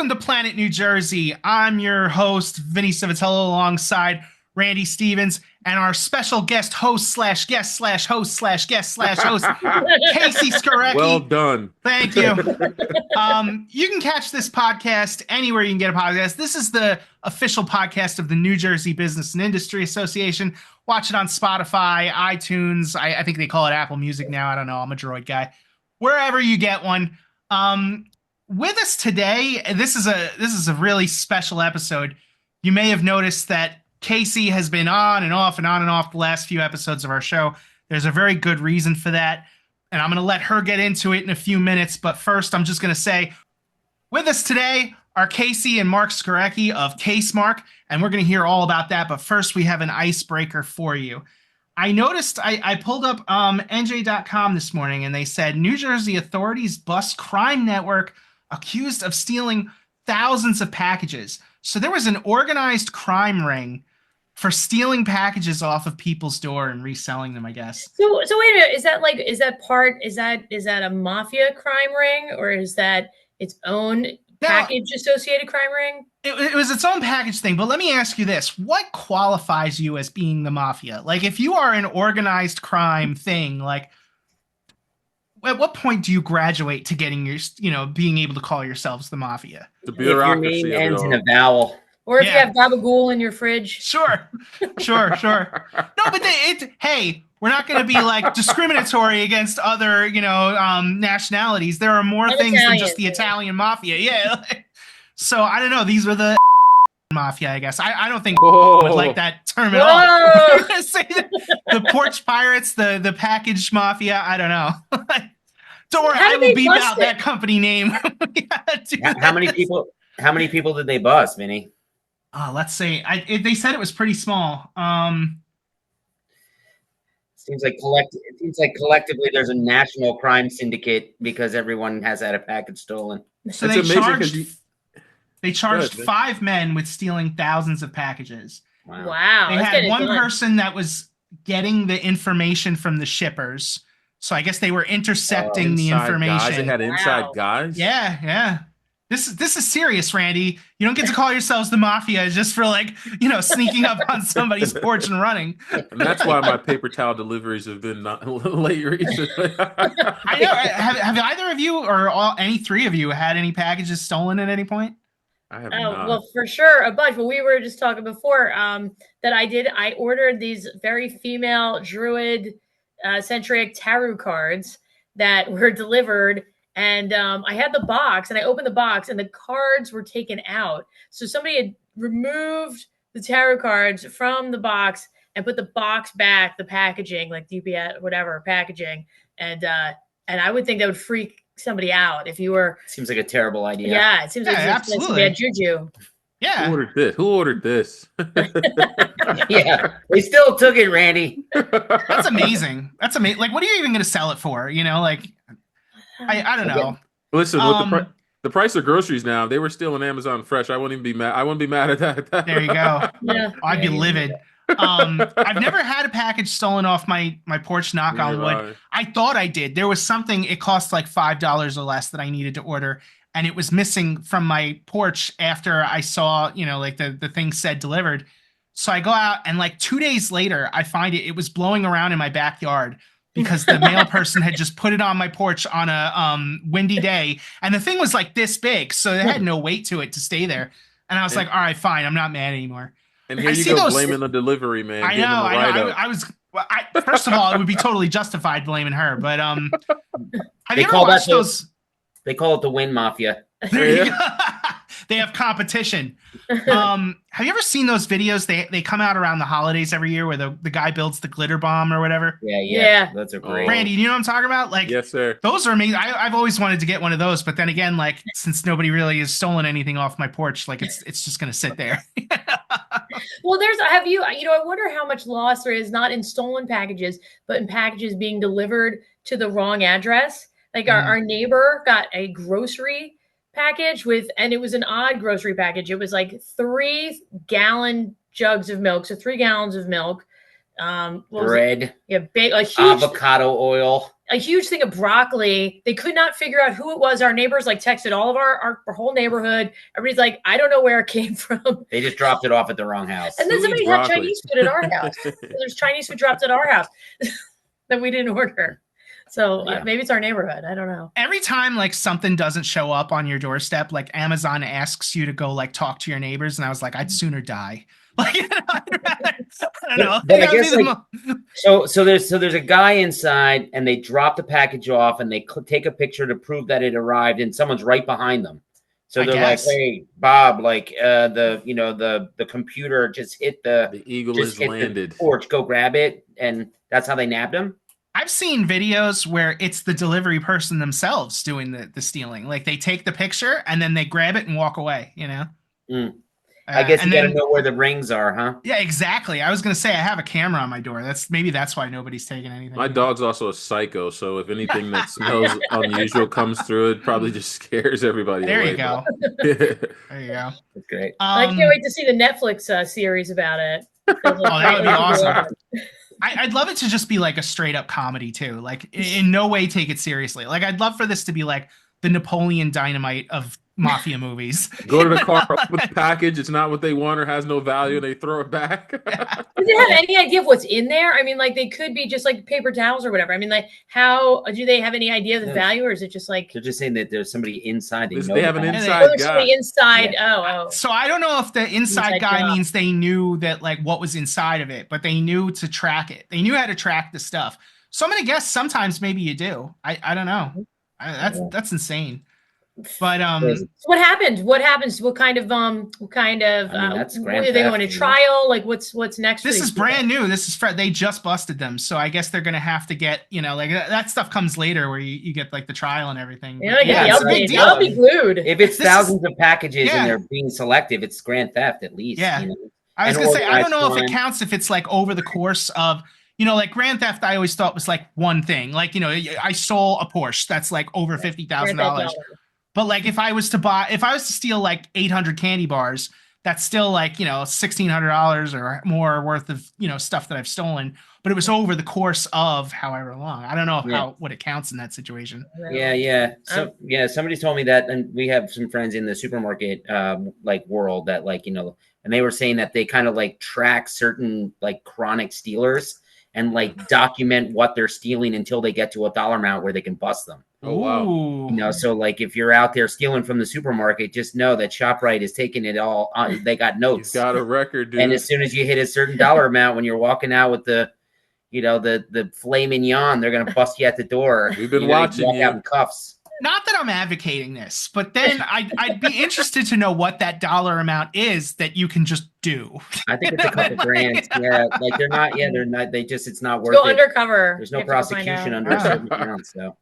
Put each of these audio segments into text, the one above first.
Welcome to Planet New Jersey. I'm your host, Vinnie Civitillo, alongside Randy Stevens, and our special guest host slash guest slash host slash guest slash host, Casey Skorecki. Well done. Thank you. You can catch this podcast anywhere you can get a podcast. This is the official podcast of the New Jersey Business and Industry Association. Watch it on Spotify, iTunes. I think they call it Apple Music now. I don't know. I'm a Droid guy. Wherever you get one. With us today, this is a really special episode. You may have noticed that Casey has been on and off the last few episodes of our show. There's a very good reason for that, and I'm going to let her get into it in a few minutes. But first, I'm just going to say, with us today are Casey and Mark Skorecki of Casemarc, and we're going to hear all about that. But first, we have an icebreaker for you. I noticed I pulled up NJ.com this morning, and they said New Jersey authorities bust crime network accused of stealing thousands of packages. So there was an organized crime ring for stealing packages off of people's door and reselling them, I guess. So wait a minute. Is that a mafia crime ring, or is that its own package associated crime ring? It was its own package thing. But let me ask you this. What qualifies you as being the mafia? Like, if you are an organized crime thing, like, at what point do you graduate to getting your, being able to call yourselves the mafia? The bureaucracy. If your name ends in a vowel. Or if you have gabagool in your fridge. Sure. No, but hey, we're not going to be like discriminatory against other, nationalities. There are more things than just the Italian mafia. Yeah. So I don't know. These were the mafia, I guess. I don't think would like that term at all. Say the Porch Pirates, the package mafia. I don't know. Don't worry, I will beep out that company name. How many people did they bust, Vinnie? Let's see. They said it was pretty small. It seems like collectively there's a national crime syndicate because everyone has had a package stolen. So they charged 5 men with stealing thousands of packages. Wow. They had one person that was getting the information from the shippers. So I guess they were intercepting the information. Guys. They had inside guys? Yeah. This is serious, Randy. You don't get to call yourselves the mafia just for sneaking up on somebody's porch and running. And that's why my paper towel deliveries have been late recently. I know. Have either of you or any three of you had any packages stolen at any point? I have not. Well, for sure, a bunch. But we were just talking before that I ordered these very female druid centric tarot cards that were delivered. And I had the box, and I opened the box, and the cards were taken out. So somebody had removed the tarot cards from the box and put the box back, the packaging, like DPS, whatever packaging. And I would think that would freak somebody out if you were. Seems like a terrible idea. Yeah, it seems like absolutely. bad juju. Yeah. Who ordered this? Yeah, they still took it, Randy. That's amazing. Like, what are you even going to sell it for? I don't know. Listen, with the price of groceries now, they were still in Amazon Fresh. I wouldn't even be mad. I wouldn't be mad at that. There you go. Yeah. I'd be livid. I've never had a package stolen off my porch, knock on wood. I thought I did. There was something, it cost like $5 or less that I needed to order, and it was missing from my porch after I saw, the thing said delivered. So I go out, and like 2 days later, I find it was blowing around in my backyard because the mail person had just put it on my porch on a windy day. And the thing was like this big, so it had no weight to it to stay there. And I was like, all right, fine, I'm not mad anymore. And here you go blaming the delivery man. I know. First of all, it would be totally justified blaming her. But have you ever watched those? They call it the Win Mafia. There you go. They have competition. Have you ever seen those videos? They come out around the holidays every year where the guy builds the glitter bomb or whatever. Yeah. That's a great. Randy, do you know what I'm talking about? Like, yes, sir. Those are amazing. I've always wanted to get one of those, but then again, like, since nobody really has stolen anything off my porch, like it's just gonna sit there. Well, I wonder how much loss there is not in stolen packages, but in packages being delivered to the wrong address. Like our neighbor got a grocery package and it was an odd grocery package. It was like 3-gallon jugs of milk. So 3 gallons of milk. Bread. Big, a huge avocado oil. a huge thing of broccoli. They could not figure out who it was. Our neighbors like texted all of our whole neighborhood. Everybody's like, I don't know where it came from. They just dropped it off at the wrong house. And then Who eats somebody had broccoli? Chinese food at our house. There's Chinese food dropped at our house that we didn't order. So maybe it's our neighborhood. I don't know. Every time like something doesn't show up on your doorstep, like Amazon asks you to go like talk to your neighbors, and I was like, I'd sooner die. Like, I don't know. But I guess like, so there's a guy inside, and they drop the package off, and they take a picture to prove that it arrived, and someone's right behind them. So they're like, "Hey, Bob, like the computer just hit the eagle has landed. The porch, go grab it," and that's how they nabbed him. I've seen videos where it's the delivery person themselves doing the stealing. Like they take the picture and then they grab it and walk away. You know. I guess you got to know where the rings are, huh? Yeah, exactly. I was gonna say I have a camera on my door. That's why nobody's taking anything. My dog's also a psycho, so if anything that smells unusual comes through, it probably just scares everybody There away. You go. There you go. That's great. I can't wait to see the Netflix series about it. That would be awesome. I'd love it to just be like a straight up comedy too. Like in no way take it seriously. Like I'd love for this to be like the Napoleon Dynamite of mafia movies. Go to the car with the package. It's not what they want or has no value. And they throw it back. Do they have any idea of what's in there? I mean, like they could be just like paper towels or whatever. I mean, like how do they have any idea of the value, or is it just like they're just saying that there's somebody inside? They have an inside guy. Inside. Yeah. So I don't know if the inside guy means they knew that like what was inside of it, but they knew to track it. They knew how to track the stuff. So I'm gonna guess sometimes maybe you do. I don't know. That's insane. But so what happened? What happens? What kind of that's are they going to trial? Like what's next? This is brand new. This is they just busted them, so I guess they're gonna have to get like that stuff comes later where you get like the trial and everything. I'll be glued. If it's thousands of packages and they're being selective, it's grand theft at least. Yeah, I was gonna say I don't know if it counts if it's like over the course of. Like grand theft, I always thought was like one thing. Like, I stole a Porsche. That's like over $50,000. But like, if I was to steal like 800 candy bars, that's still like, $1,600 or more worth of, stuff that I've stolen. But it was over the course of however long. I don't know what it counts in that situation. Yeah. So somebody told me that, and we have some friends in the supermarket like world that like, and they were saying that they kind of like track certain like chronic stealers and like document what they're stealing until they get to a dollar amount where they can bust them. Oh, wow. So like if you're out there stealing from the supermarket, just know that ShopRite is taking it all. They got notes. You've got a record, dude. And as soon as you hit a certain dollar amount, when you're walking out with the filet mignon, they're going to bust you at the door. We've been watching you. Out in cuffs. Not that I'm advocating this, but then I'd be interested to know what that dollar amount is that you can just do. I think it's a couple grand. Yeah, like they're not. It's not worth it. Go undercover. There's no prosecution under a certain amount. So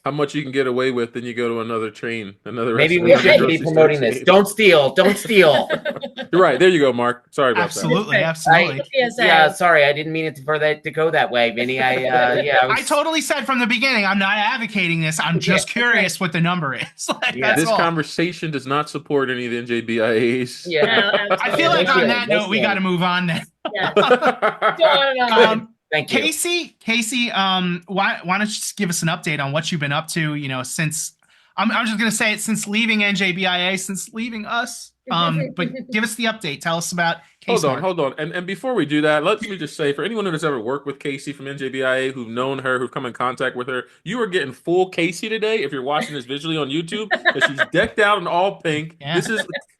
how much you can get away with, then you go to another chain, another. Maybe we should be promoting this. Don't steal. Don't steal. You're right. There you go, Mark. Sorry about absolutely, that. Absolutely. Yeah, sorry. I didn't mean it for that to go that way, Vinnie. I totally said from the beginning, I'm not advocating this. I'm just curious what the number is. This conversation does not support any of the NJBIAs. Yeah, I feel like on that note, we got to move on then. Yeah. Thank you. Casey, why don't you just give us an update on what you've been up to, since I'm just going to say it, since leaving NJBIA, since leaving us. But give us the update. Tell us about Casemarc. Hold on. And before we do that, let me just say, for anyone who's ever worked with Casey from NJBIA, who've known her, who've come in contact with her, you are getting full Casey today if you're watching this visually on YouTube, because she's decked out in all pink. Yeah.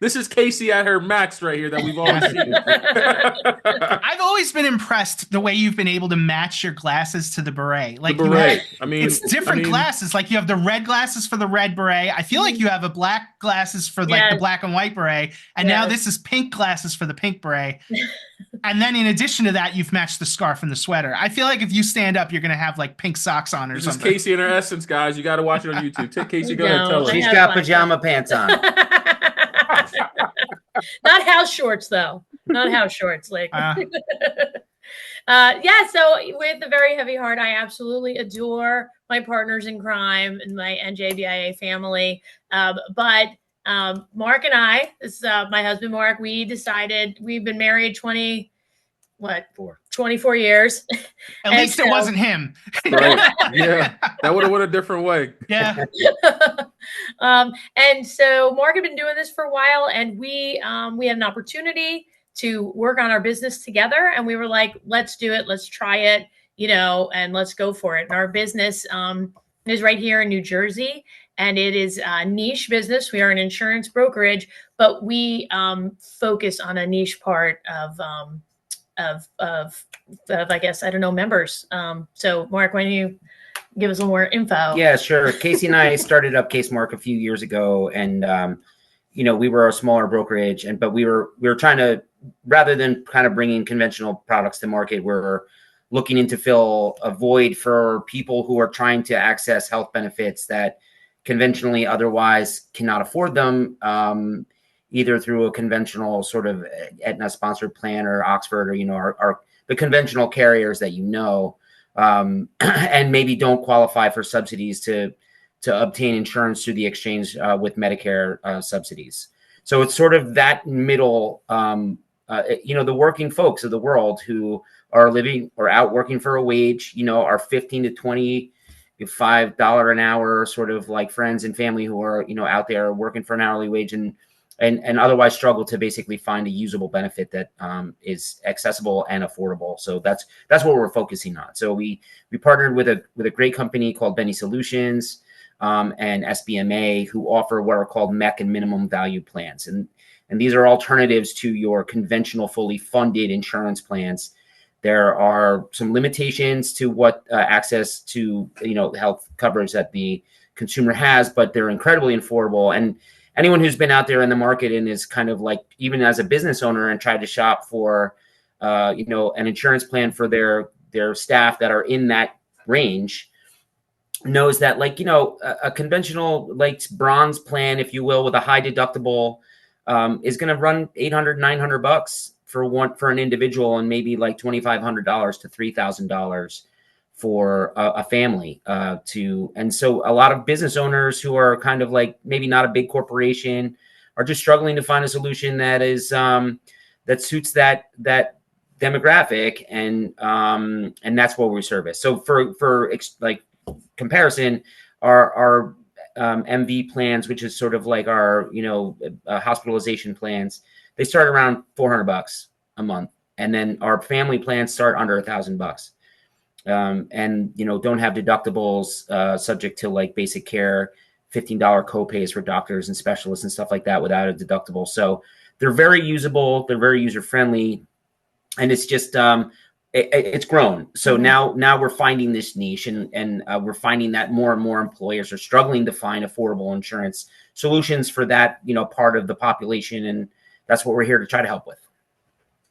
This is Casey at her max right here that we've always seen. I've always been impressed the way you've been able to match your glasses to the beret. Like the beret. It's different glasses. Like you have the red glasses for the red beret. I feel like you have a black glasses for like the black and white beret. And now this is pink glasses for the pink beret. And then in addition to that, you've matched the scarf and the sweater. I feel like if you stand up, you're going to have like pink socks on or something. This is Casey in her essence, guys. You got to watch it on YouTube. Take Casey, go ahead and tell her. She's got pajama pants on. Not house shorts, though. Not house shorts. Like, so with a very heavy heart, I absolutely adore my partners in crime and my NJBIA family. But Mark and I, this is my husband, Mark, we decided we've been married 24 years. At least it wasn't him. Right. Yeah. That would have went a different way. Yeah. And so Mark had been doing this for a while, and we had an opportunity to work on our business together, and we were like, let's do it, let's try it, and let's go for it. And our business is right here in New Jersey, and it is a niche business. We are an insurance brokerage, but we focus on a niche part of I guess, I don't know, members. So Mark, why don't you give us a little more info? Yeah, sure. Casey and I started up Casemarc a few years ago, and we were a smaller brokerage, but we were trying to, rather than kind of bringing conventional products to market, we're looking to fill a void for people who are trying to access health benefits that conventionally otherwise cannot afford them, either through a conventional sort of Aetna sponsored plan or Oxford, or the conventional carriers that and maybe don't qualify for subsidies to obtain insurance through the exchange with Medicare subsidies. So it's sort of that middle, the working folks of the world who are living or out working for a wage, are $15 to $25 an hour, sort of like friends and family who are, out there working for an hourly wage and otherwise struggle to basically find a usable benefit that is accessible and affordable. So that's what we're focusing on. So we partnered with a great company called Vinnie Solutions and SBMA, who offer what are called MEC and minimum value plans. And these are alternatives to your conventional fully funded insurance plans. There are some limitations to what access to health coverage that the consumer has, but they're incredibly affordable. And anyone who's been out there in the market and is kind of like, even as a business owner and tried to shop for an insurance plan for their staff that are in that range, knows that a conventional bronze plan, if you will, with a high deductible is going to run $800-$900 for an individual, and maybe $2,500 to $3,000 for a family and so a lot of business owners who are kind of maybe not a big corporation are just struggling to find a solution that is that suits that demographic, and that's what we service. So for comparison, our MV plans, which is sort of like our hospitalization plans, they start around $400 a month, and then our family plans start under $1,000. And don't have deductibles, subject to basic care, $15 copays for doctors and specialists and stuff like that without a deductible. So they're very usable, they're very user friendly, and it's just it's grown. So now we're finding this niche, and we're finding that more and more employers are struggling to find affordable insurance solutions for that part of the population, and that's what we're here to try to help with.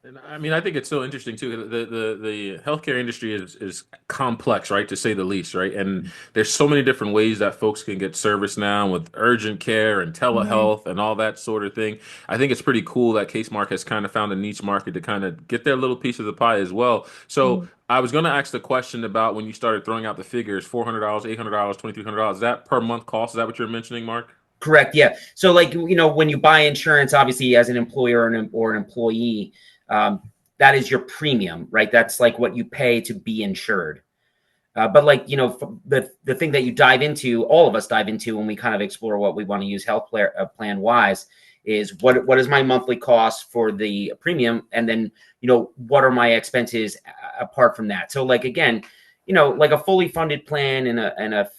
And I mean, I think it's so interesting too. The healthcare industry is complex, right, to say the least, right? And there's so many different ways that folks can get service now with urgent care and telehealth and all that sort of thing. I think it's pretty cool that Casemarc has kind of found a niche market to kind of get their little piece of the pie as well. So I was going to ask the question about when you started throwing out the figures: $400, $800, $2,300. Is that per month cost? Is that what you're mentioning, Mark? Correct. Yeah. So when you buy insurance, obviously as an employer or an employee, that is your premium, right? That's what you pay to be insured. But the thing that you dive into, all of us dive into when we kind of explore what we want to use health plan wise, is what is my monthly cost for the premium, and then what are my expenses apart from that. So again, a fully funded plan and a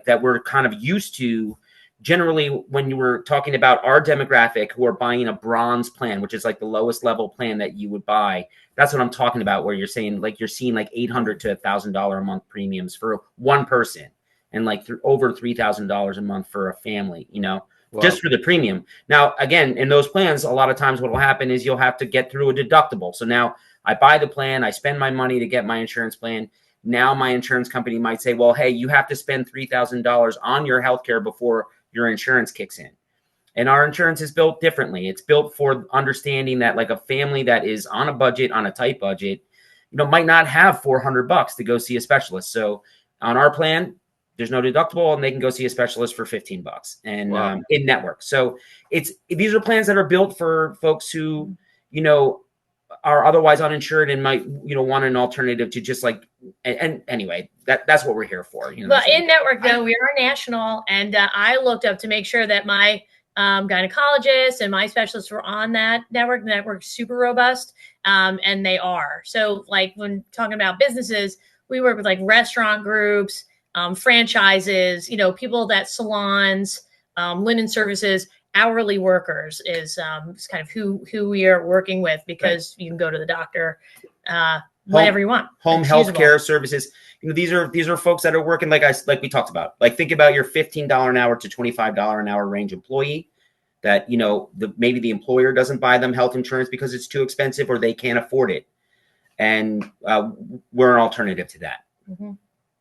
that we're kind of used to. Generally, when you were talking about our demographic who are buying a bronze plan, which is the lowest level plan that you would buy, that's what I'm talking about, where you're saying you're seeing $800 to $1,000 a month premiums for one person, and over $3,000 a month for a family, wow, just for the premium. Now, again, in those plans, a lot of times what will happen is you'll have to get through a deductible. So now I buy the plan, I spend my money to get my insurance plan. Now my insurance company might say, well, hey, you have to spend $3,000 on your healthcare before your insurance kicks in. And our insurance is built differently. It's built for understanding that a family that is on a tight budget, might not have $400 to go see a specialist. So on our plan, there's no deductible, and they can go see a specialist for $15 and wow, in network. So these are plans that are built for folks who, are otherwise uninsured and might, want an alternative to just like, and anyway, that's what we're here for. But in network though, we are national, and I looked up to make sure that my gynecologist and my specialists were on that network. The network's super robust, and they are. So like when talking about businesses, we work with like restaurant groups, franchises, people that salons, linen services, hourly workers is kind of who we are working with, because you can go to the doctor whenever you want. Home health care services. These are folks that are working like we talked about. Like think about your $15 an hour to $25 an hour range employee that maybe the employer doesn't buy them health insurance because it's too expensive or they can't afford it, and we're an alternative to that. Mm-hmm.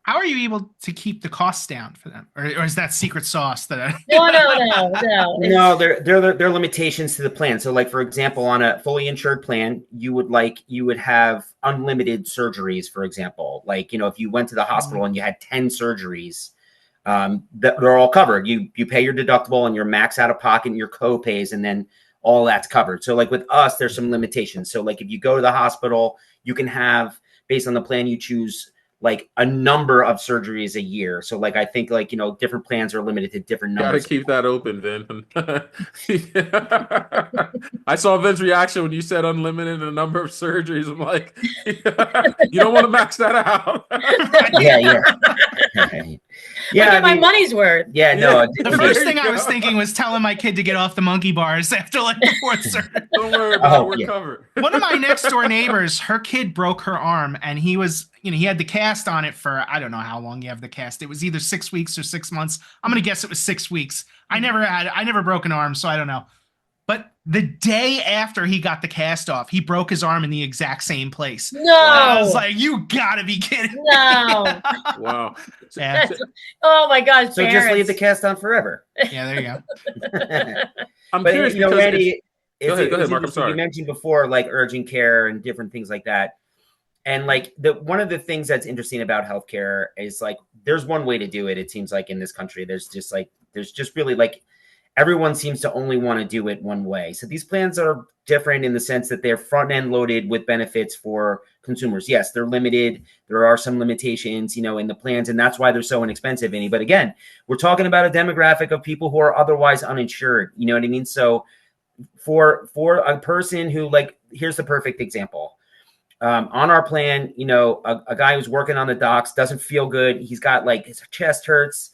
How are you able to keep the costs down for them, or is that secret sauce that? No. There are limitations to the plan. So, like for example, on a fully insured plan, you would have unlimited surgeries. For example, like if you went to the hospital and you had 10 surgeries, they're all covered. You pay your deductible and your max out of pocket and your co-pays, and then all that's covered. So, like with us, there's some limitations. So, like if you go to the hospital, you can have, based on the plan you choose, like a number of surgeries a year. So like, I think like, different plans are limited to different numbers. Gotta keep that open, Vin. I saw Vin's reaction when you said unlimited and a number of surgeries. I'm like, you don't want to max that out. Yeah. Yeah, my money's worth. Yeah, no. The first thing I was thinking was telling my kid to get off the monkey bars after like the 4th surgery. Don't worry about it. We're covered. One of my next door neighbors, her kid broke her arm, and he was, he had the cast on it for, I don't know how long you have the cast. It was either 6 weeks or 6 months. I'm going to guess it was 6 weeks. I never broke an arm, so I don't know. But the day after he got the cast off, he broke his arm in the exact same place. No. I was like, you gotta be kidding me. No. Wow. Yeah. Oh my God. So just leave the cast on forever. Yeah, there you go. I'm curious because Randy, go ahead, Mark. I'm sorry. You mentioned before, like urgent care and different things like that. And like one of the things that's interesting about healthcare is like, there's one way to do it. It seems like in this country, there's just really like, everyone seems to only want to do it one way. So these plans are different in the sense that they're front end loaded with benefits for consumers. Yes, they're limited. There are some limitations, in the plans, and that's why they're so inexpensive. But again, we're talking about a demographic of people who are otherwise uninsured. You know what I mean? So for a person who, like, here's the perfect example. On our plan, a guy who's working on the docks doesn't feel good. He's got like his chest hurts.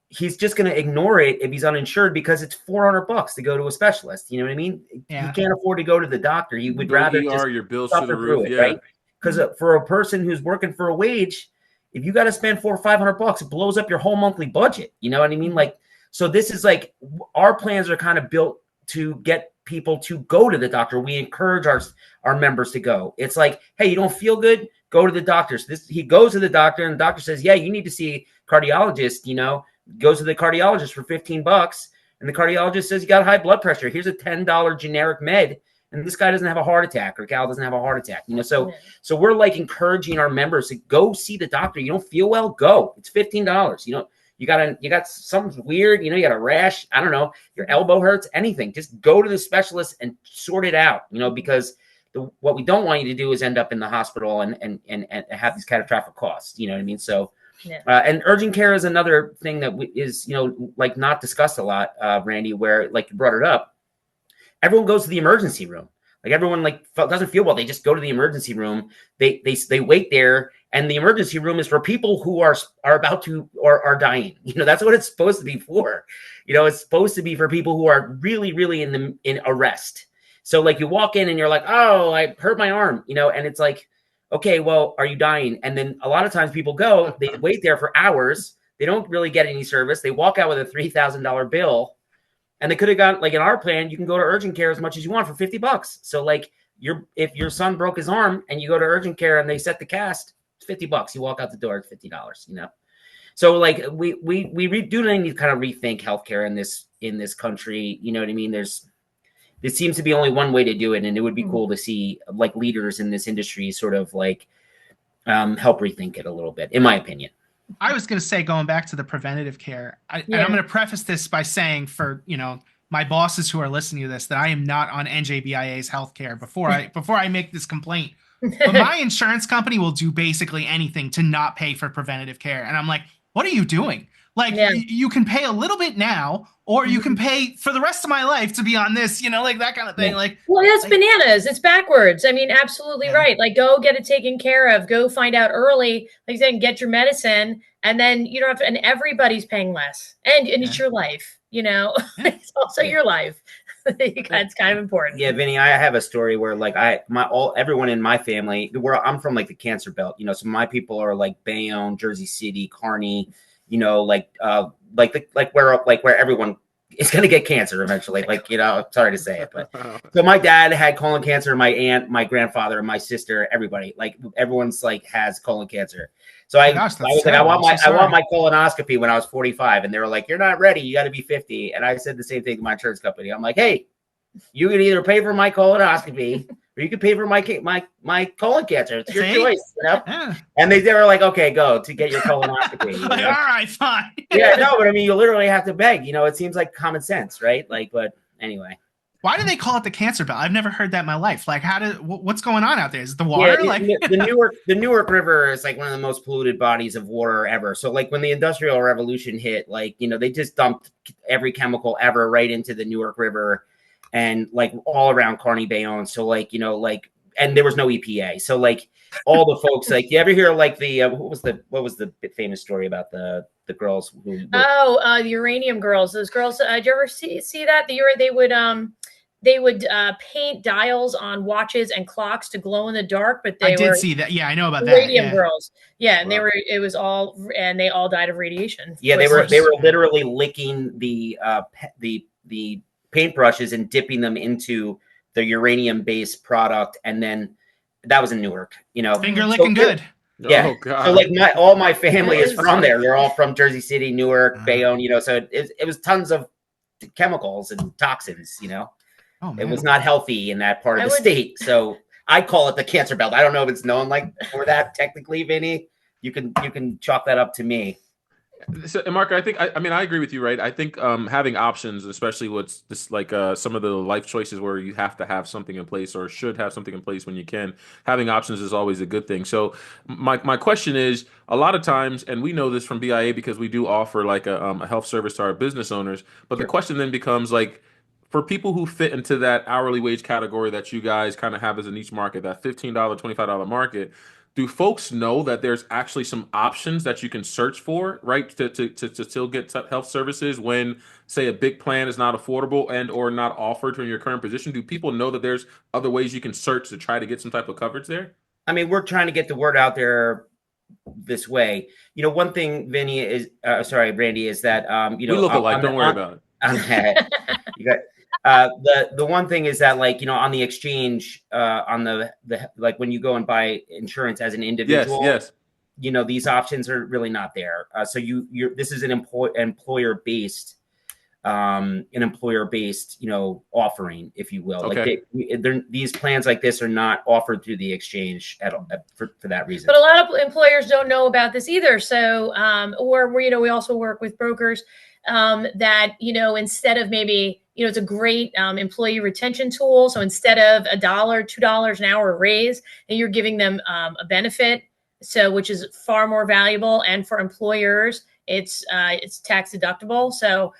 He's just going to ignore it if he's uninsured because it's $400 to go to a specialist. You know what I mean? Yeah. He can't afford to go to the doctor. He would rather just your bills suffer through the through roof, it, yeah. right? Because for a person who's working for a wage, if you got to spend $400 or $500, it blows up your whole monthly budget. You know what I mean? Like, so this is like, our plans are kind of built to get people to go to the doctor. We encourage our members to go. It's like, hey, you don't feel good? Go to the doctor. So he goes to the doctor, and the doctor says, yeah, you need to see a cardiologist, goes to the cardiologist for $15, and the cardiologist says you got high blood pressure. Here's a $10 generic med, and this guy doesn't have a heart attack, or gal doesn't have a heart attack. So we're like encouraging our members to go see the doctor. You don't feel well, go. It's $15. You got something weird. You got a rash. I don't know. Your elbow hurts. Anything. Just go to the specialist and sort it out. Because what we don't want you to do is end up in the hospital and have these catastrophic costs. You know what I mean? So. Yeah. And urgent care is another thing that is, like not discussed a lot, Randy, where like you brought it up. Everyone goes to the emergency room. Like everyone doesn't feel well. They just go to the emergency room. They wait there, and the emergency room is for people who are about to or are dying. That's what it's supposed to be for. It's supposed to be for people who are really, really in arrest. So like you walk in and you're like, oh, I hurt my arm, and it's like, okay, well, are you dying? And then a lot of times people go, they wait there for hours. They don't really get any service. They walk out with a $3,000 bill, and they could have got, like in our plan, you can go to urgent care as much as you want for $50. So like if your son broke his arm and you go to urgent care and they set the cast, it's $50. You walk out the door, it's $50, So like we do need to kind of rethink healthcare in this country. You know what I mean? There seems to be only one way to do it, and it would be cool to see like leaders in this industry sort of like help rethink it a little bit, in my opinion. I was going to say, going back to the preventative care, and I'm going to preface this by saying, for my bosses who are listening to this that I am not on NJBIA's healthcare before I make this complaint. But my insurance company will do basically anything to not pay for preventative care. And I'm like, what are you doing? Like, you can pay a little bit now, or you can pay for the rest of my life to be on this, like that kind of thing. Like, well, that's bananas. It's backwards. I mean, absolutely right. Like, go get it taken care of. Go find out early, like you said, and get your medicine, and then you don't have to, and everybody's paying less. And it's your life, it's also your life. That's kind of important. Yeah, Vinny, I have a story where like everyone in my family, where I'm from, like the Cancer Belt, so my people are like Bayonne, Jersey City, Kearney, where everyone is going to get cancer eventually. Like, I'm sorry to say it, but so my dad had colon cancer, my aunt, my grandfather, my sister, everybody, like everyone's like has colon cancer. So I was like, I want my colonoscopy when I was 45, and they were like, you're not ready. You got to be 50. And I said the same thing to my insurance company. I'm like, hey, you can either pay for my colonoscopy or you can pay for my colon cancer. It's your choice, Yeah. And they were like, okay, go to get your colonoscopy. Like, all right, fine. Yeah, no, but I mean, you literally have to beg. It seems like common sense, right? Like, but anyway. Why do they call it the Cancer Belt? I've never heard that in my life. Like, what's going on out there? Is it the water? The Newark River is like one of the most polluted bodies of water ever. So, like, when the Industrial Revolution hit, like, they just dumped every chemical ever right into the Newark River, and like all around Kearney, Bayonne. So, like, and there was no EPA. So, like, all the folks, like, you ever hear like the what was the famous story about the girls who? The uranium girls. Those girls. Did you ever see that? They would paint dials on watches and clocks to glow in the dark, but I did see that. Yeah, I know about that. Radium girls. Yeah, and they all died of radiation. Yeah, they were literally licking the paintbrushes and dipping them into the uranium-based product, and then that was in Newark. Finger licking good. Yeah. Oh, God. So like all my family is from there. They're all from Jersey City, Newark, Bayonne. So it was tons of chemicals and toxins. Oh, man. It was not healthy in that part of the state. So I call it the Cancer Belt. I don't know if it's known like for that technically, Vinny. You can chalk that up to me. So, and Mark, I think I agree with you, right? I think having options, especially what's this like some of the life choices where you have to have something in place or should have something in place when you can. Having options is always a good thing. So my question is, a lot of times, and we know this from BIA because we do offer like a health service to our business owners. But the question then becomes like, for people who fit into that hourly wage category that you guys kind of have as a niche market, that $15, $25 market. Do folks know that there's actually some options that you can search for, right, to still get health services when, say, a big plan is not affordable and or not offered from your current position? Do people know that there's other ways you can search to try to get some type of coverage there? I mean, we're trying to get the word out there this way. One thing, Vinny, Randy, is that we look alike. Don't worry about it. You got. The one thing is that, like, on the exchange, on the like when you go and buy insurance as an individual, yes, these options are really not there. So this is an employer based offering, if you will. Okay. Like these plans like this are not offered through the exchange at all, for that reason. But a lot of employers don't know about this either. So, we also work with brokers that, instead of maybe, it's a great employee retention tool. So instead of $1, $2 an hour raise, and you're giving them a benefit, which is far more valuable. And for employers, it's tax deductible. So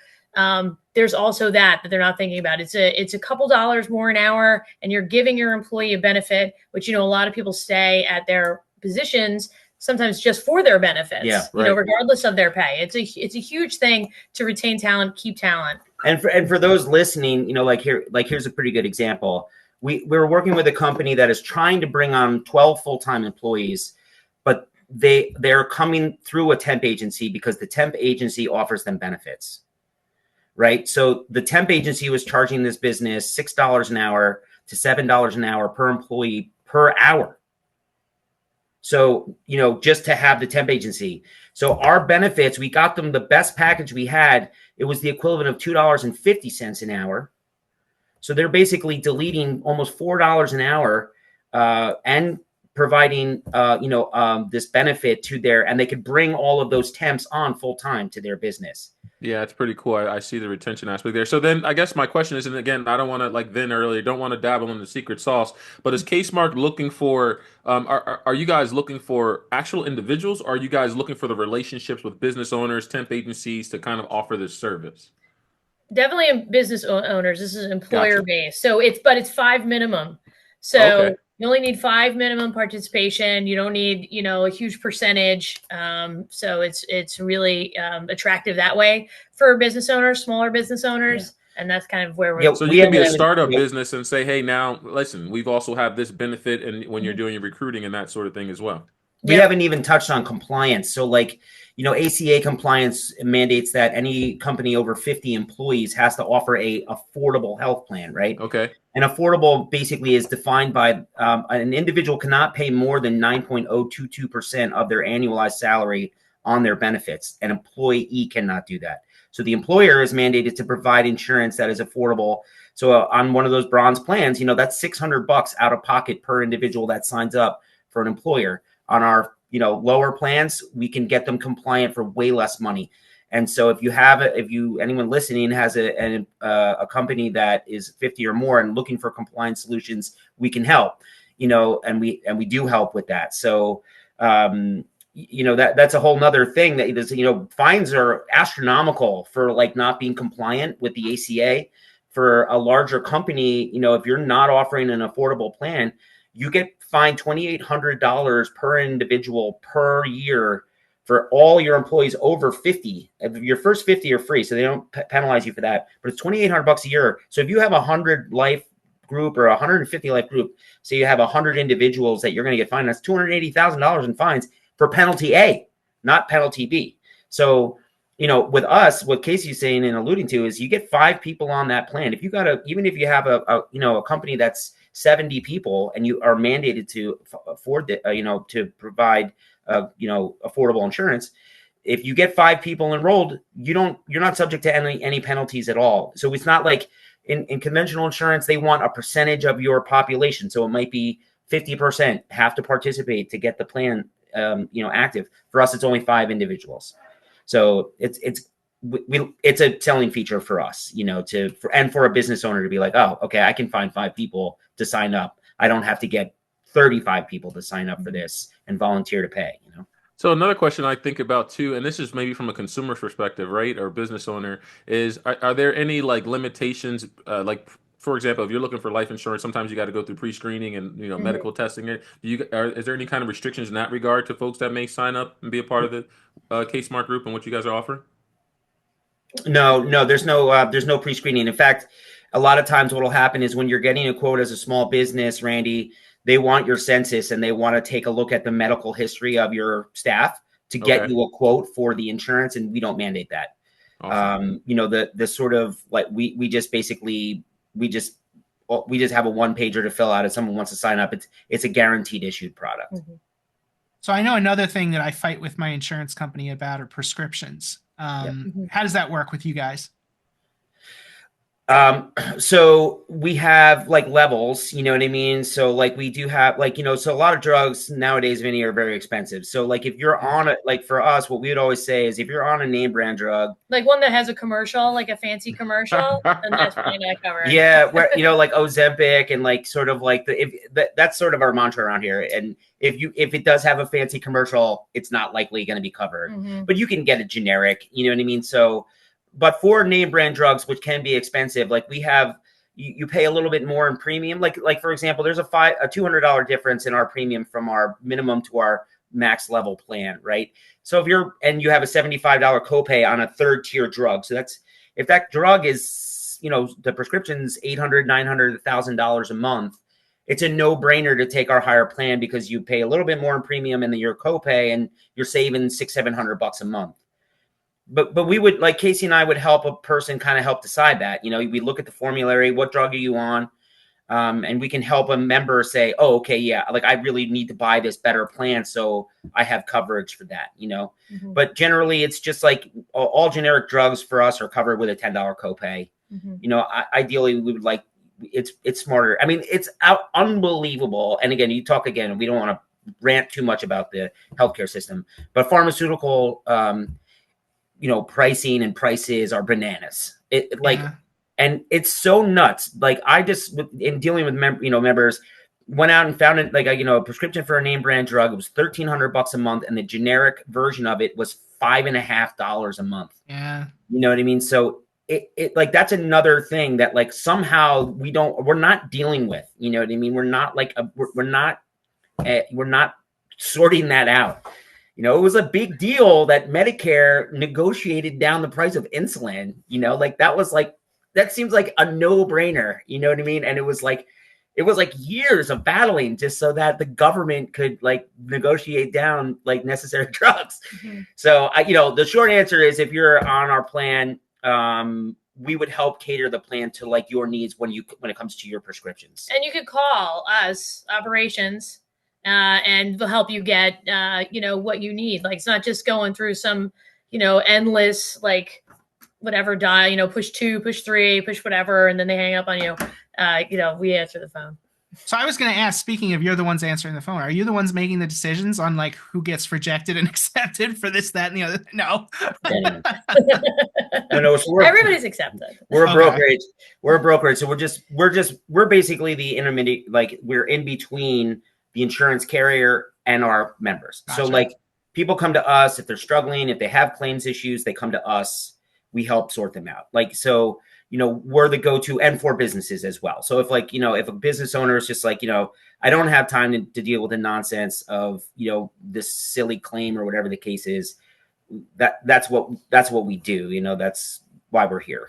there's also that they're not thinking about. It's a couple dollars more an hour, and you're giving your employee a benefit, which, a lot of people stay at their positions sometimes just for their benefits, regardless of their pay. It's a huge thing to retain talent, keep talent. And for those listening, here's a pretty good example. We're working with a company that is trying to bring on 12 full-time employees, but they're coming through a temp agency because the temp agency offers them benefits, right? So the temp agency was charging this business $6 an hour to $7 an hour per employee per hour. So, just to have the temp agency. So our benefits, we got them the best package we had. It was the equivalent of $2.50 an hour. So they're basically deleting almost $4 an hour and providing, this benefit to and they could bring all of those temps on full time to their business. Yeah, it's pretty cool. I see the retention aspect there. So then I guess my question is, and again, I don't want to, like Vin earlier, don't want to dabble in the secret sauce, but is Casemark looking for, are you guys looking for actual individuals? Or are you guys looking for the relationships with business owners, temp agencies to kind of offer this service? Definitely in business owners. This is employer Gotcha. based. So it's 5 minimum. Okay. So you only need 5 minimum participation. You don't need, a huge percentage. So it's really attractive that way for business owners, smaller business owners. And that's kind of where we're. Yeah, So we you can be a haven't even, startup business and say, hey, now listen, we've also have this benefit, and when you're doing your recruiting and that sort of thing as well. we Yep. haven't even touched on compliance. So like, ACA compliance mandates that any company over 50 employees has to offer a affordable health plan, right? Okay. And affordable basically is defined by an individual cannot pay more than 9.022% of their annualized salary on their benefits. An employee cannot do that. So the employer is mandated to provide insurance that is affordable. So on one of those bronze plans, that's $600 out of pocket per individual that signs up for an employer. On our lower plans, we can get them compliant for way less money. And so if anyone listening has a company that is 50 or more and looking for compliance solutions, we can help, and we do help with that. So that's a whole nother thing that is, fines are astronomical for like not being compliant with the ACA. For a larger company, if you're not offering an affordable plan, you get fined $2,800 per individual per year for all your employees over 50. Your first 50 are free, so they don't penalize you for that. But it's $2,800 a year. So if you have 100 life group or 150 life group, so you have 100 individuals that you're going to get fined, that's $280,000 in fines for penalty A, not penalty B. So, with us, what Casey's saying and alluding to is you get 5 people on that plan. If you even if you have a company that's 70 people and you are mandated to afford to provide affordable insurance, if you get 5 people enrolled, you're not subject to any penalties at all. So it's not like in conventional insurance, they want a percentage of your population. So it might be 50% have to participate to get the plan active. For us, it's only 5 individuals. So it's a selling feature for us, and for a business owner to be like, oh, okay, I can find 5 people to sign up. I don't have to get 35 people to sign up for this and volunteer to pay, So another question I think about too, and this is maybe from a consumer perspective, right, or business owner, is are there any like limitations, like for example, if you're looking for life insurance, sometimes you got to go through pre-screening and medical testing. Is there any kind of restrictions in that regard to folks that may sign up and be a part of the Casemarc Group and what you guys are offering? No, there's no pre-screening. In fact, a lot of times what will happen is when you're getting a quote as a small business, Randy, they want your census and they want to take a look at the medical history of your staff to get you a quote for the insurance, and we don't mandate that. Awesome. The sort of like we just have a 1-pager to fill out if someone wants to sign up. It's a guaranteed issued product. Mm-hmm. So I know another thing that I fight with my insurance company about are prescriptions. How does that work with you guys? So we have like levels, you know what I mean? So like we do have so a lot of drugs nowadays, Vinnie, are very expensive. So like if you're on it, like for us, what we would always say is if you're on a name brand drug, like one that has a commercial, like a fancy commercial, then that's probably not covered. Yeah, where like Ozempic and like sort of like that's sort of our mantra around here. And if it does have a fancy commercial, it's not likely going to be covered. Mm-hmm. But you can get a generic, you know what I mean? So, but for name brand drugs, which can be expensive, like we have, you pay a little bit more in premium. Like for example, there's a $200 difference in our premium from our minimum to our max level plan, right? So if you have a $75 copay on a 3rd tier drug, so if that drug is, the prescription's $800, $900, $1,000 a month, it's a no-brainer to take our higher plan because you pay a little bit more in premium and then your copay and you're saving $600-$700 a month. But we would, like Casey and I would help a person kind of help decide that. We look at the formulary, what drug are you on? And we can help a member say, oh, okay, yeah, like I really need to buy this better plan so I have coverage for that, Mm-hmm. But generally it's just like all generic drugs for us are covered with a $10 copay. Mm-hmm. Ideally we would like, it's smarter. I mean, it's unbelievable. And again, we don't want to rant too much about the healthcare system, but pharmaceutical pricing and prices are bananas. Yeah. And it's so nuts. Like I just, in dealing with members, went out and found it like a prescription for a name brand drug. It was $1,300 a month, and the generic version of it was $5.50 a month. Yeah. You know what I mean? So it like that's another thing that like somehow we're not dealing with. You know what I mean? We're not like we're not sorting that out. It was a big deal that Medicare negotiated down the price of insulin. Like that seems like a no-brainer. You know what I mean? And it was like years of battling just so that the government could like negotiate down like necessary drugs. Mm-hmm. So the short answer is if you're on our plan, we would help cater the plan to like your needs when it comes to your prescriptions. And you could call us operations and they'll help you get what you need. Like it's not just going through some endless like whatever dial, push 2, push 3, push whatever, and then they hang up on you. We answer the phone. So I was going to ask, speaking of you're the ones answering the phone, are you the ones making the decisions on like who gets rejected and accepted for this, that, and the other? No. No. So everybody's accepted. We're a brokerage. We're a brokerage. So we're basically the intermediate, like we're in between the insurance carrier and our members. Gotcha. So like people come to us if they're struggling, if they have claims issues, they come to us. We help sort them out. Like, so, we're the go-to and for businesses as well. So if like, if a business owner is just like, I don't have time to deal with the nonsense of, this silly claim or whatever the case is, that's what we do. That's why we're here.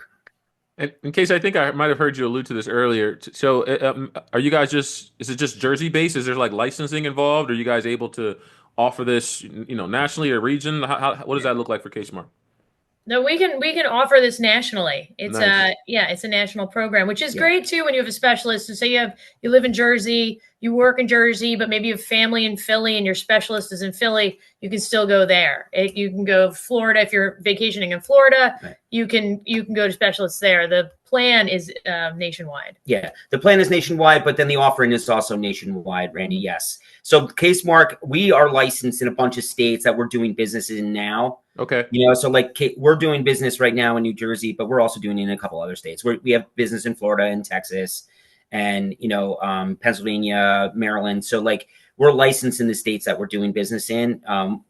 In case I think I might have heard you allude to this earlier. So are you guys is it just Jersey based? Is there like licensing involved? Are you guys able to offer this, nationally or region? What does that look like for Casemarc? No, we can offer this nationally. It's nice. It's a national program, which is great too when you have a specialist. So say you live in Jersey, you work in Jersey, but maybe you have family in Philly and your specialist is in Philly, you can still go there. You can go to Florida if you're vacationing in Florida. Right. You can go to specialists there. The plan is nationwide. Yeah, the plan is nationwide, but then the offering is also nationwide, Randy. Yes. So Casemarc, we are licensed in a bunch of states that we're doing business in now. Okay. So like we're doing business right now in New Jersey, but we're also doing it in a couple other states. We have business in Florida and Texas and, Pennsylvania, Maryland. So like we're licensed in the states that we're doing business in.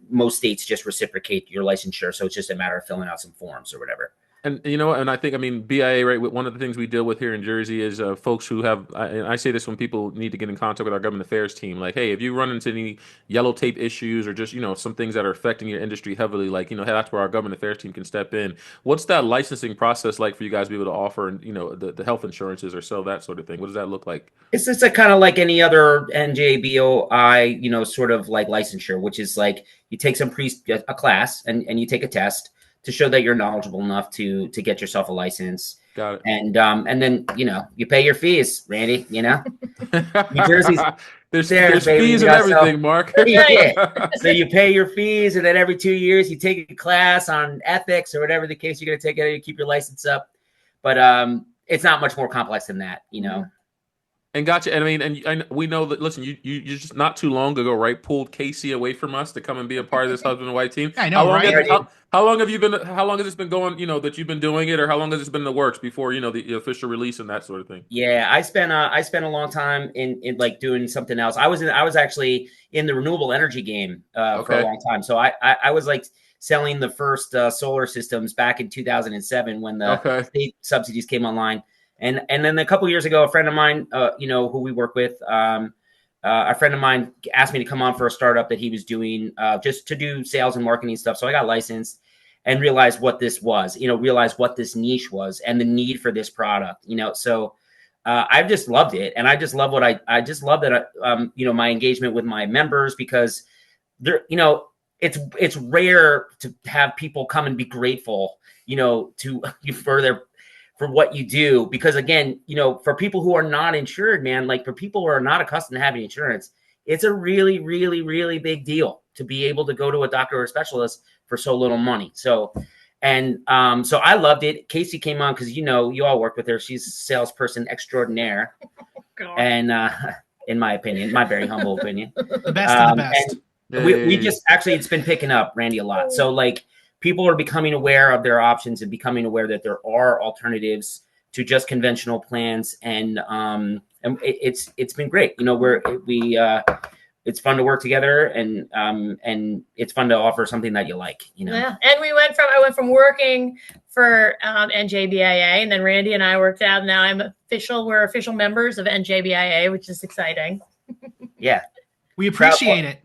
Most states just reciprocate your licensure. So it's just a matter of filling out some forms or whatever. And and I think, BIA, right, one of the things we deal with here in Jersey is folks who have, and I say this when people need to get in contact with our government affairs team, like, hey, if you run into any yellow tape issues or just, some things that are affecting your industry heavily, like, hey, that's where our government affairs team can step in. What's that licensing process like for you guys to be able to offer, the health insurances or sell that sort of thing? What does that look like? It's just kind of like any other NJBIA, sort of like licensure, which is like you take a class and you take a test to show that you're knowledgeable enough to get yourself a license. Got it. And then, you pay your fees, Randy, New Jersey's there's fees and everything, Mark. Yeah. So you pay your fees, and then every 2 years you take a class on ethics or whatever the case you're going to take it, you keep your license up. But it's not much more complex than that, And gotcha. And we know that. Listen, you just not too long ago, right, pulled Casey away from us to come and be a part of this husband and wife team. I know, how long have you been? How long has this been going? That you've been doing it, or how long has this been in the works before the official release and that sort of thing? Yeah, I spent a long time in like doing something else. I was actually in the renewable energy game for a long time. So I was like selling the first solar systems back in 2007 when the state subsidies came online. And then a couple of years ago, a friend of mine, who we work with, a friend of mine asked me to come on for a startup that he was doing just to do sales and marketing stuff. So I got licensed and realized what this was, realized what this niche was and the need for this product, So I've just loved it. And I just love I just love that, my engagement with my members because they're, it's rare to have people come and be grateful, for what you do, because again, for people who are not insured, man, like for people who are not accustomed to having insurance, it's a really, really, really big deal to be able to go to a doctor or a specialist for so little money. So I loved it. Casey came on because, you all work with her. She's a salesperson extraordinaire. And in my opinion, my very humble opinion, the best of the best. And we just actually, it's been picking up, Randy, a lot. So like, people are becoming aware of their options and becoming aware that there are alternatives to just conventional plans, and it's been great. You know, it's fun to work together, and it's fun to offer something that you like. You know. Yeah, and I went from working for NJBIA, and then Randy and I worked out. Now we're official members of NJBIA, which is exciting. Yeah, we appreciate it.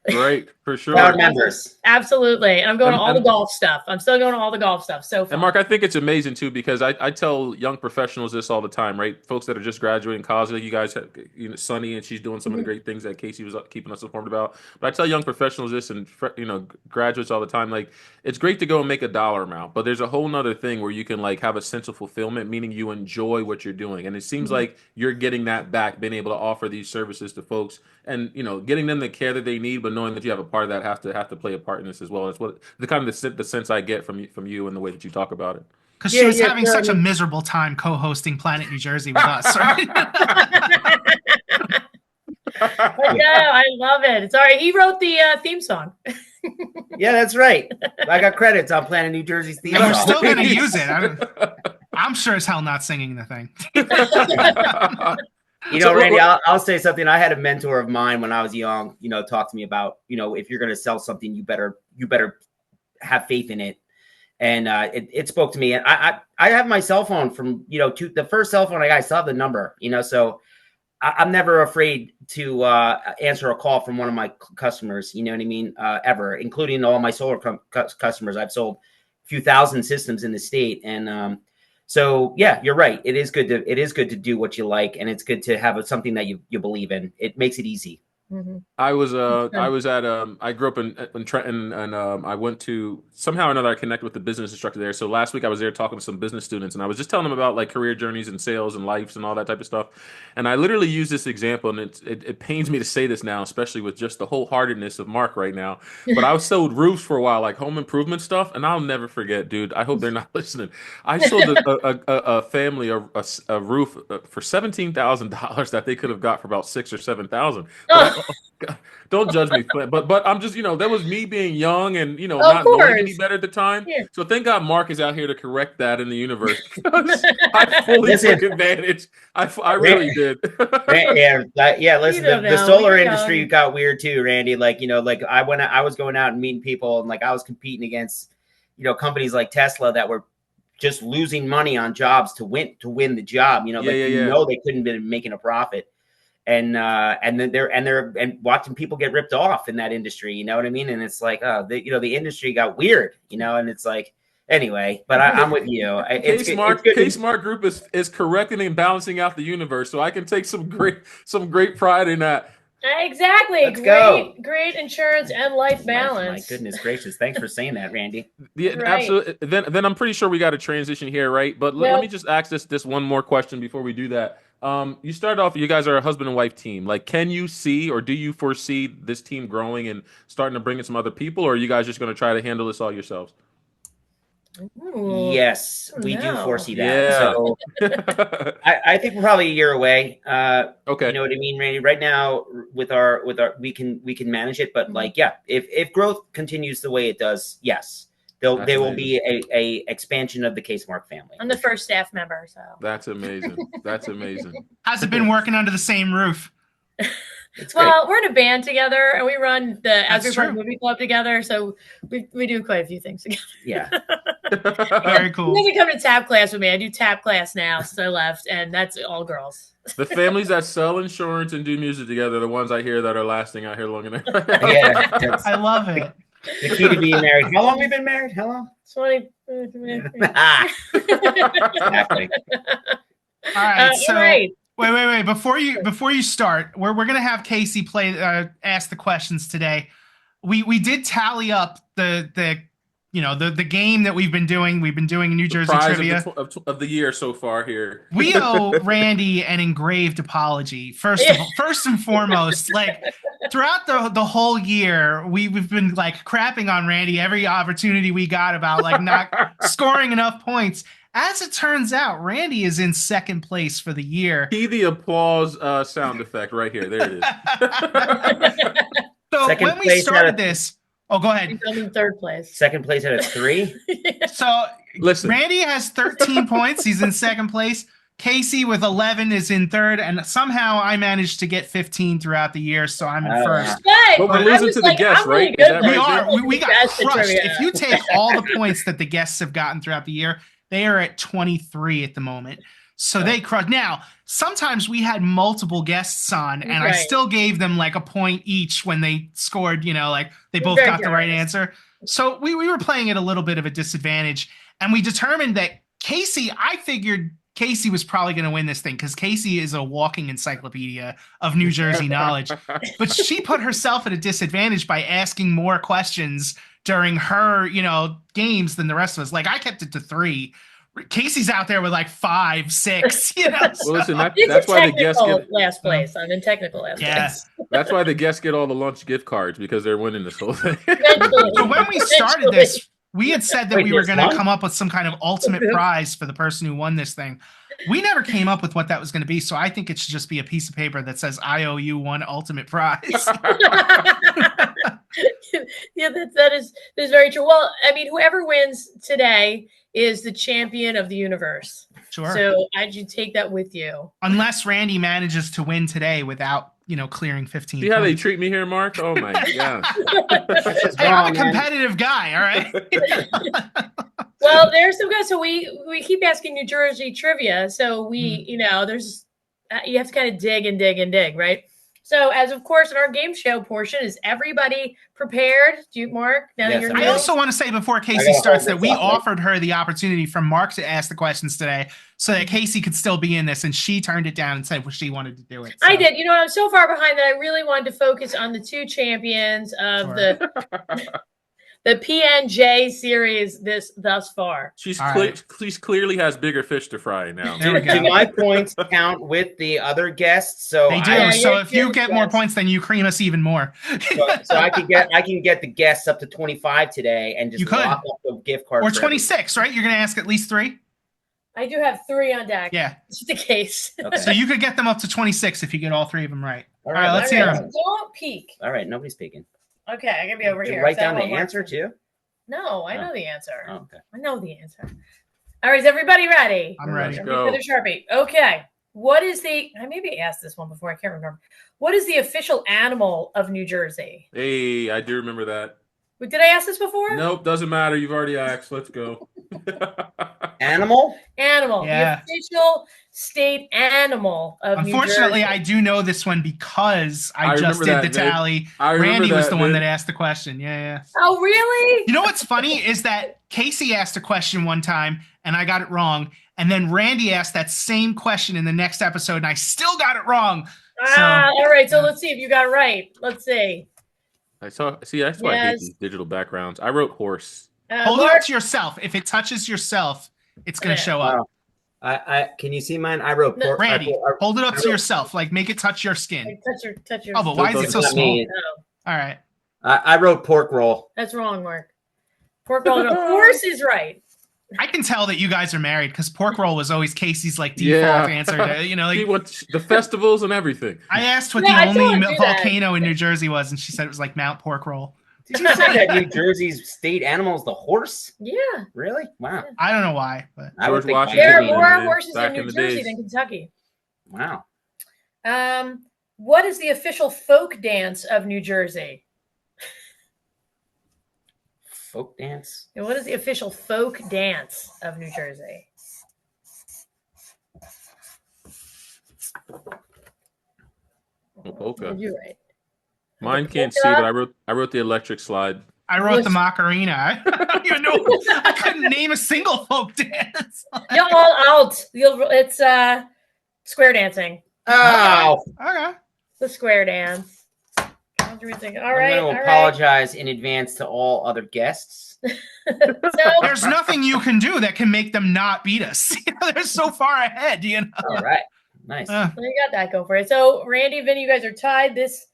Great, for sure. Proud members. Absolutely. And I'm going to all the golf stuff. I'm still going to all the golf stuff. So fun. And Mark, I think it's amazing too, because I tell young professionals this all the time, right? Folks that are just graduating college, like you guys have, you know, Sunny, and she's doing some of the great things that Casey was keeping us informed about. But I tell young professionals this, and you know, graduates all the time, like, it's great to go and make a dollar amount, but there's a whole nother thing where you can like have a sense of fulfillment, meaning you enjoy what you're doing. And it seems like you're getting that back, being able to offer these services to folks, and you know, getting them the care that they need, but knowing that you have a part of that have to play a part in this as well. It's what the kind of the sense I get from you and the way that you talk about it. Because she was having such a miserable time co-hosting Planet New Jersey with us, right? Yeah, I love it. It's all right. He wrote the theme song. Yeah, that's right. I got credits on Planet New Jersey's theme And we're song. still going to use it. I'm sure as hell not singing the thing. You know, Randy, I'll say something. I had a mentor of mine when I was young, you know, talk to me about, you know, if you're going to sell something, you better have faith in it. And it spoke to me. And I have my cell phone from, you know, the first cell phone I got, I still have the number, you know, so I'm never afraid to answer a call from one of my customers, you know what I mean, ever, including all my solar customers. I've sold a few thousand systems in the state. And so, yeah, you're right. It is good to do what you like, and it's good to have something that you believe in. It makes it easy. Mm-hmm. I grew up in Trenton, and I went to, somehow or another I connected with the business instructor there. So last week I was there talking to some business students, and I was just telling them about like career journeys and sales and lives and all that type of stuff. And I literally use this example, and it pains me to say this now, especially with just the wholeheartedness of Mark right now. But I sold roofs for a while, like home improvement stuff, and I'll never forget, dude. I hope they're not listening. I sold a family a roof for $17,000 that they could have got for about $6,000 or $7,000. Don't judge me, but I'm just, you know, that was me being young and, you know, not knowing any better at the time. Yeah. So thank God Mark is out here to correct that in the universe. I fully took advantage. I really did. Yeah. Listen, the solar industry got weird too, Randy. Like, you know, like I was going out and meeting people, and like I was competing against, you know, companies like Tesla that were just losing money on jobs to win the job. You know, know they couldn't be making a profit. And then they're watching people get ripped off in that industry, you know what I mean? And it's like, the industry got weird, you know, and it's like, anyway, but I'm with you. Casemarc Group is correcting and balancing out the universe. So I can take some great pride in that. Exactly. Great insurance and life balance. My goodness gracious. Thanks for saying that, Randy. Yeah, right. Absolutely. Then I'm pretty sure we got a transition here, right? But let me just ask this one more question before we do that. You started off, you guys are a husband and wife team. Like, can you see, or do you foresee this team growing and starting to bring in some other people, or are you guys just going to try to handle this all yourselves? Ooh, yes, we do foresee that. Yeah. So I think we're probably a year away. Okay. You know what I mean, Randy? Right now with our we can manage it, but like, yeah, if growth continues the way it does, yes. They will be a expansion of the Casemarc family. I'm the first staff member, so that's amazing. That's amazing. How's it been working under the same roof? Well, we're in a band together, and we run the Asbury Park Movie Club together, so we do quite a few things together. Yeah. Very cool. You can come to tap class with me. I do tap class now since I left, and that's all girls. The families that sell insurance and do music together are the ones I hear that are lasting out here long enough. Yeah, I love it. The key to being married. How long have we been married? How long? 20. Exactly. All right. So wait. Before you start, we're gonna have Casey ask the questions today. We did tally up the game that we've been doing. We've been doing New Jersey trivia of the year so far here. We owe Randy an engraved apology. First and foremost, like throughout the whole year, we've been like crapping on Randy every opportunity we got about like not scoring enough points. As it turns out, Randy is in second place for the year. The applause sound effect right here. There it is. So when we started this, Oh, go ahead. I'm in third place. Second place out of 3. So Listen. Randy has 13 points. He's in second place. Casey with 11 is in third, and somehow I managed to get 15 throughout the year, so I'm in first. But we're losing to the guests, right? Is that We right, are. Vin? We got That's the crushed. trivia. If you take all the points that the guests have gotten throughout the year, they are at 23 at the moment. So they crushed. Now, sometimes we had multiple guests on, and I Right. still gave them like a point each when they scored, like they both Very got the right generous. answer. So we were playing at a little bit of a disadvantage, and we determined that I figured Casey was probably going to win this thing because Casey is a walking encyclopedia of New Jersey knowledge. But she put herself at a disadvantage by asking more questions during her, games than the rest of us. Like I kept it to 3. Casey's out there with like 5, 6. Well, listen, It's that's a why the guests technical get. last place. I'm in technical last Yes. place. That's why the guests get all the lunch gift cards because they're winning this whole thing. Eventually. So when we started this, we had said that Wait, we were there's going to one? come up with some kind of ultimate prize for the person who won this thing. We never came up with what that was going to be, so I think it should just be a piece of paper that says I owe you one ultimate prize. Yeah, that is very true. Well, I mean, whoever wins today is the champion of the universe. Sure. So I should take that with you. Unless Randy manages to win today without, clearing 15 See how they points. treat me here, Mark? Oh my god. Hey, I'm a competitive guy, all right? Well, there's some guys. So we keep asking New Jersey trivia. So there's you have to kind of dig and dig and dig, right? So as of course in our game show portion, is everybody prepared? Do you, Mark? Now that Yes, you're I'm I new? ready. also want to say before I Casey gotta starts hold that this we up, right? offered her the opportunity for Mark to ask the questions today so that Casey could still be in this, and she turned it down and said she wanted to do it. I So, did. You know, I'm so far behind that I really wanted to focus on the 2 champions of Sure. the PNJ series thus far. She's All right. She clearly has bigger fish to fry now. There we Do go. my points count with the other guests? So They do. Yeah, So you're if you good, get more yes. points, then you cream us even more. so I can get the guests up to 25 today and just You could. lock up the gift card. Or for 26, right? You're going to ask at least 3? I do have 3 on deck. Yeah. Just the case. everybody. Okay. So you could get them up to 26 if you get all 3 of them right. All right, let's All hear right, them. don't peek. All right, nobody's speaking. Okay, I gotta be over Did you here. write so I down the won't mark answer them. too? No, I Oh. know the answer. Oh, okay. I know the answer. All right, is everybody ready? I'm ready. Let's For go. the Sharpie. Okay. What is I maybe asked this one before. I can't remember. What is the official animal of New Jersey? Hey, I do remember that. Wait, did I ask this before? Nope, doesn't matter. You've already asked. Let's go. Animal? Animal. Yeah. The official state animal of Unfortunately, New Jersey. I do know this one because I I just did remember the that, Vin. tally. I remember Randy was that, the one Vin. that asked the question. Yeah. Oh, really? You know what's funny is that Casey asked a question one time and I got it wrong. And then Randy asked that same question in the next episode and I still got it wrong. All right. So yeah. let's see if you got it right. Let's see. That's why I hate Yes. these digital backgrounds. I wrote horse. Hold it Mark, up to yourself. If it touches yourself, it's going to Yeah. show up. Wow. I can you see mine? I wrote No. pork. Randy, hold it up I to wrote- yourself. Like make it touch your skin. touch your. Oh, but why is it It's so not small? me. Oh, All right. I wrote pork roll. that's wrong, Mark. Pork roll. No, horse is right. I can tell that you guys are married because pork roll was always Casey's like Yeah. default answer to, He like wants the festivals and everything. I asked what Yeah, I the told only her to do that. volcano in New Jersey was, and she said it was like Mount Pork Roll. Did you say that New Jersey's state animal is the horse? Yeah. Really? Wow. I don't know why, but I would George think Washington. There are Yeah, more man, horses back in New in the Jersey days. than Kentucky. Wow. What is the official folk dance of New Jersey? Folk dance. And what is the official folk dance of New Jersey? Oh, polka. You're right. Mine can't polka? see, but I wrote the electric slide. I wrote Was- the Macarena. I don't even know. I couldn't name a single folk dance. You're all out. It's square dancing. Oh, Okay. The square dance. All I'm right. going to apologize in advance to all other guests. So There's nothing you can do that can make them not beat us. They're so far ahead, All right. Nice. you got that going for it. So Randy, Vinnie, you guys are tied this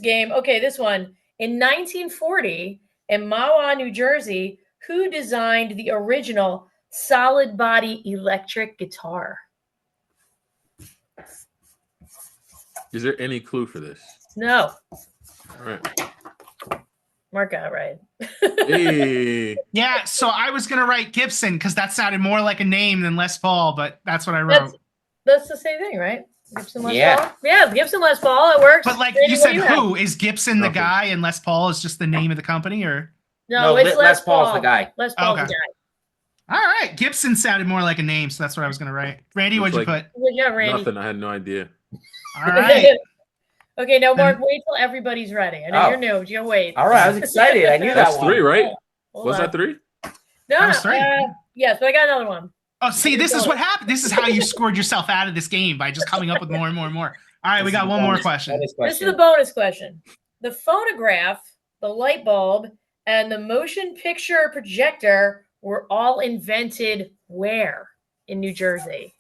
game. Okay, this one. In 1940, in Mahwah, New Jersey, who designed the original solid body electric guitar? Is there any clue for this? No. All right. Mark got it right. Hey. Yeah, so I was gonna write Gibson because that sounded more like a name than Les Paul, but that's what I wrote. That's the same thing, right? Gibson Les Yeah. Paul? Yeah, Gibson Les Paul. It works. But like Randy, you what said, do have? who is Gibson the Nothing. guy and Les Paul is just the name of the company, or? No, it's Les Paul's Paul. the guy. Les Paul's Okay. the guy. All right, Gibson sounded more like a name, so that's what I was gonna write. Randy, what'd you put? Good job, Randy. Nothing. I had no idea. All right. Okay, now Mark, wait till everybody's ready. I know Oh. you're new, but you gotta wait. All right, I was excited. I knew That's that one. 3, right? Hold Was on. that 3? No, That was 3. yes, but I got another one. Oh, see, this is what happened. This is how you scored yourself out of this game, by just coming up with more and more and more. All right, we got one more question. This is the bonus question. The phonograph, the light bulb, and the motion picture projector were all invented where in New Jersey?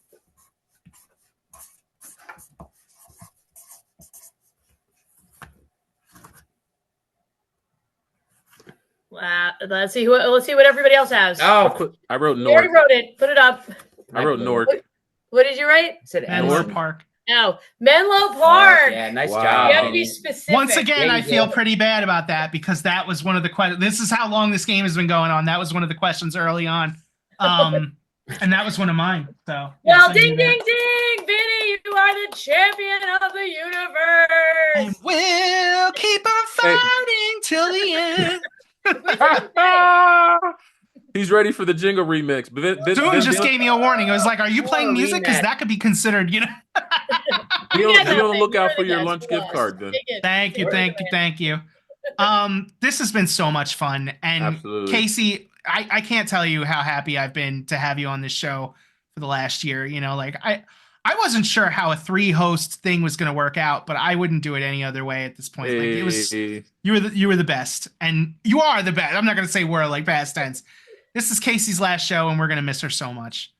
Let's see what everybody else has. Oh, I wrote You already North. wrote it. Put it up. I wrote North. What did you write? I said Menlo Edison. Park. No, Menlo Park. Yeah, nice Wow. job. You have to be Vinnie. specific. Once again, Yeah, I you feel did. pretty bad about that because that was one of the questions. This is how long this game has been going on. That was one of the questions early on. And that was one of mine. So yes, Well, I ding, knew ding, that. ding, Vinny, you are the champion of the universe. And we'll keep on fighting till the end. He's ready for the jingle remix. Doom just gave me a warning. It was like, "Are you playing music? Because rematch. that could be considered, you know." Be You got on the nothing. lookout You're for the your best. lunch You gift lost. card then. Take it. Thank you, thank you, thank you. This has been so much fun, and Absolutely. Casey, I can't tell you how happy I've been to have you on this show for the last year. You know, like I wasn't sure how a 3-host thing was going to work out, but I wouldn't do it any other way at this point. Like it was, Hey. you were the best, and you are the best. I'm not going to say we're like past tense. This is Casey's last show, and we're going to miss her so much.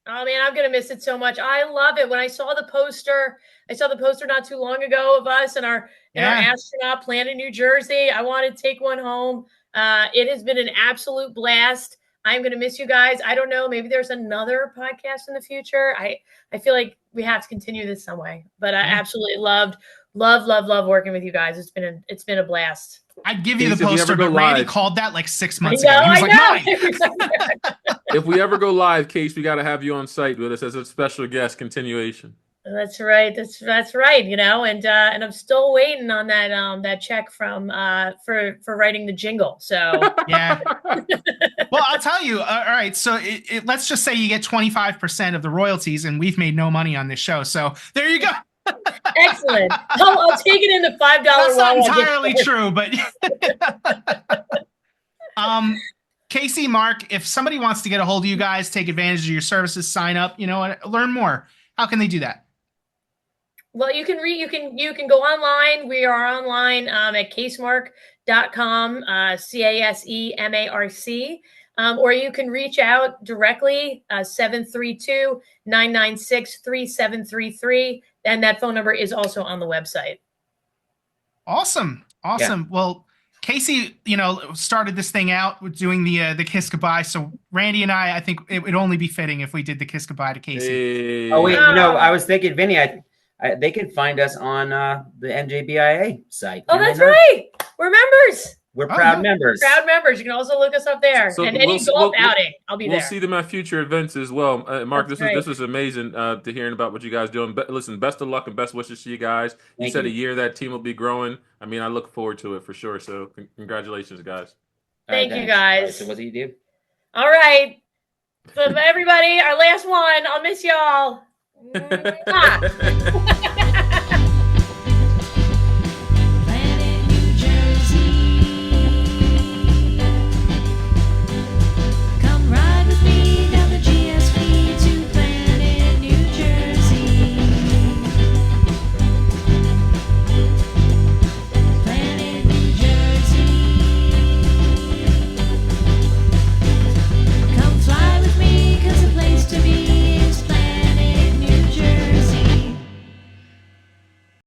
Oh man, I'm gonna miss it so much. I love it. When I saw the poster not too long ago of us and our astronaut plant in New Jersey. I wanted to take one home. It has been an absolute blast. I'm gonna miss you guys. I don't know. Maybe there's another podcast in the future. I feel like we have to continue this some way. But I absolutely love working with you guys. It's been a blast. I'd give you the Casey, if you poster, ever go but Randy live- called that like 6 I months know, ago. He was I like, know. "Mine." If we ever go live, Case, we got to have you on site with us as a special guest continuation. That's right. That's right. You know, and I'm still waiting on that check from for writing the jingle. So Yeah. Well, I'll tell you. All right. So let's just say you get 25% of the royalties, and we've made no money on this show. So there you go. excellent. I'll take it in the $5 That's not wallet. entirely true, but Casey, Mark, if somebody wants to get a hold of you guys, take advantage of your services, sign up, learn more, how can they do that? Well, you can go online. We are online at casemarc.com, CASEMARC. Or you can reach out directly, 732-996-3733. And that phone number is also on the website. Awesome. Yeah. Well, Casey, started this thing out with doing the kiss goodbye. So Randy and I think it would only be fitting if we did the kiss goodbye to Casey. Hey. Oh, wait, I was thinking, Vinny, they could find us on the NJBIA site. Oh, that's right. We're members. We're proud members. Proud members. You can also look us up there. So and any golf outing, I'll be there. We'll see them at future events as well. Mark, That's this was amazing to hearing about what you guys doing. But listen, best of luck and best wishes to you guys. You said a year that team will be growing. I mean, I look forward to it for sure. So congratulations, guys. Thank you, guys. Right, so what do you do? All right. So everybody, our last one. I'll miss y'all. Mwah.